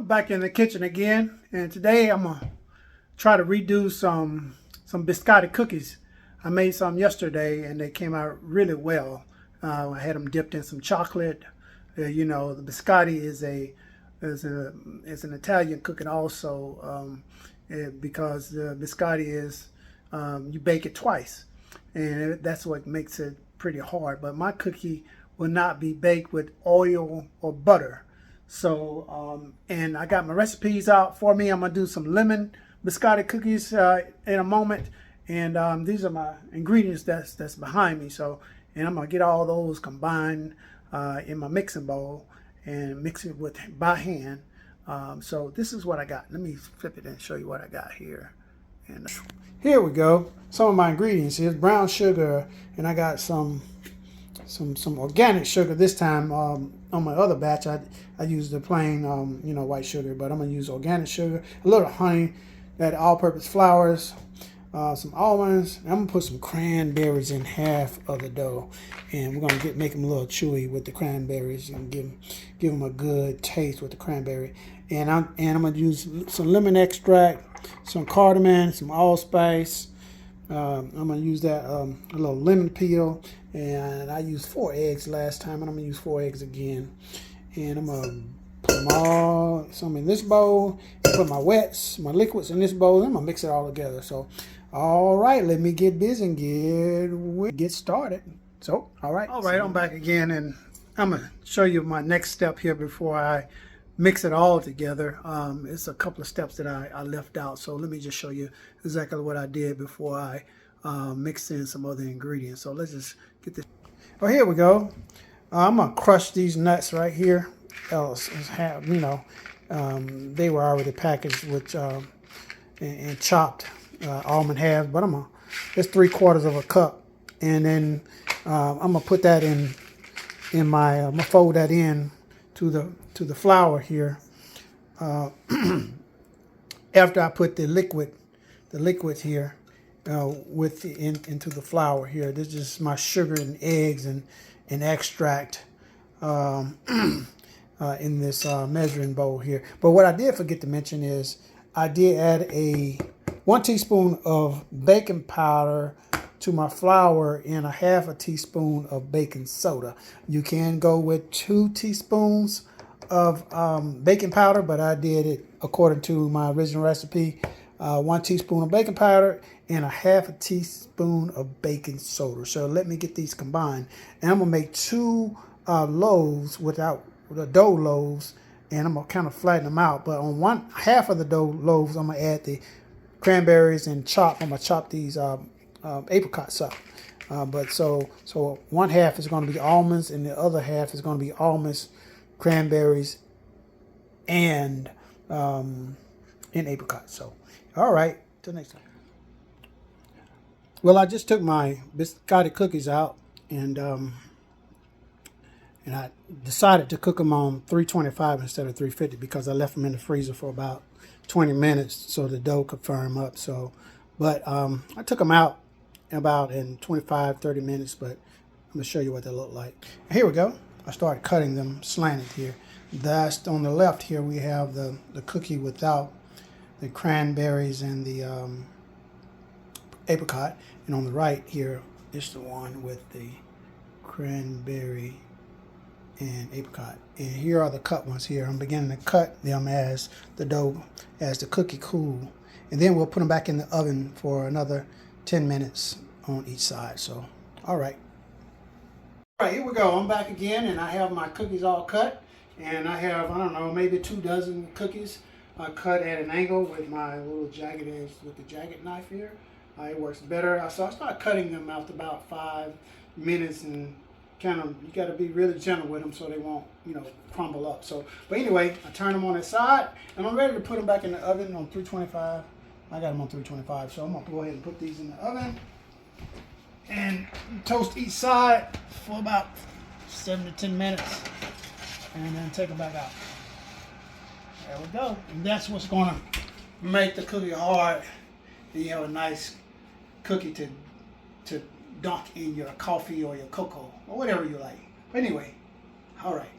Back in the kitchen again, and today I'm gonna try to redo some biscotti cookies. I made some yesterday and they came out really well. I had them dipped in some chocolate. You know, the biscotti is an Italian cookie also, because the biscotti is you bake it twice, and that's what makes it pretty hard. But my cookie will not be baked with oil or butter. So, and I got my recipes out for me. I'm gonna do some lemon biscotti cookies in a moment, and these are my ingredients that's behind me. So, and I'm gonna get all those combined in my mixing bowl and mix it with by hand. So this is what I got. Let me flip it and show you what I got here. And here we go. Some of my ingredients is brown sugar, and I got some organic sugar this time. On my other batch, I used the plain, white sugar, but I'm gonna use organic sugar, a little honey, that all-purpose flours, some almonds. I'm gonna put some cranberries in half of the dough, and we're gonna make them a little chewy with the cranberries and give them a good taste with the cranberry. And I'm gonna use some lemon extract, some cardamom, some allspice. I'm gonna use that a little lemon peel, and I used 4 eggs last time, and I'm gonna use 4 eggs again. And I'm gonna put some in this bowl, put my liquids in this bowl, and I'm gonna mix it all together. So, all right, let me get busy and get started. So, all right, I'm back again, and I'm gonna show you my next step here before I mix it all together. It's a couple of steps that I left out, so let me just show you exactly what I did before I mixed in some other ingredients. So let's just get this. Oh, here we go. I'm gonna crush these nuts right here. They were already packaged with and chopped almond halves, but it's 3/4 of a cup, and then I'm gonna put that in my I'm gonna fold that in to the flour here. After I put the liquid here into the flour here. This is my sugar and eggs and extract in this measuring bowl here. But what I did forget to mention is I did add 1 teaspoon of baking powder to my flour and 1/2 teaspoon of baking soda. You can go with 2 teaspoons of baking powder, but I did it according to my original recipe. 1 teaspoon of baking powder and 1/2 teaspoon of baking soda. So let me get these combined, and I'm gonna make 2 loaves without the dough loaves, and I'm gonna kind of flatten them out. But on 1/2 of the dough loaves, I'm gonna add the cranberries and I'm gonna chop these apricots up. But so 1/2 is gonna be almonds, and the other half is gonna be almonds, cranberries, and apricots. So, all right, till next time. Well, I just took my biscotti cookies out, and I decided to cook them on 325 instead of 350 because I left them in the freezer for about 20 minutes so the dough could firm up. So, but I took them out about in 25-30 minutes, but I'm gonna show you what they look like. Here we go. I started cutting them slanted here. That's on the left here. We have the cookie without the cranberries and the apricot, and on the right here is the one with the cranberry and apricot. And here are the cut ones here. I'm beginning to cut them as the cookie cool, and then we'll put them back in the oven for another 10 minutes on each side. So, all right. All right, here we go. I'm back again, and I have my cookies all cut, and I have, I don't know, maybe 2 dozen cookies cut at an angle with my little jagged edge with the jagged knife here. It works better. So I start cutting them after about 5 minutes, and kind of, you got to be really gentle with them so they won't, crumble up. So, but anyway, I turn them on its side, and I'm ready to put them back in the oven on 325. I got them on 325, so I'm gonna go ahead and put these in the oven and toast each side for about 7 to 10 minutes, and then take them back out. There we go. And that's what's gonna make the cookie hard, and you have a nice cookie to dunk in your coffee or your cocoa or whatever you like. But anyway, all right.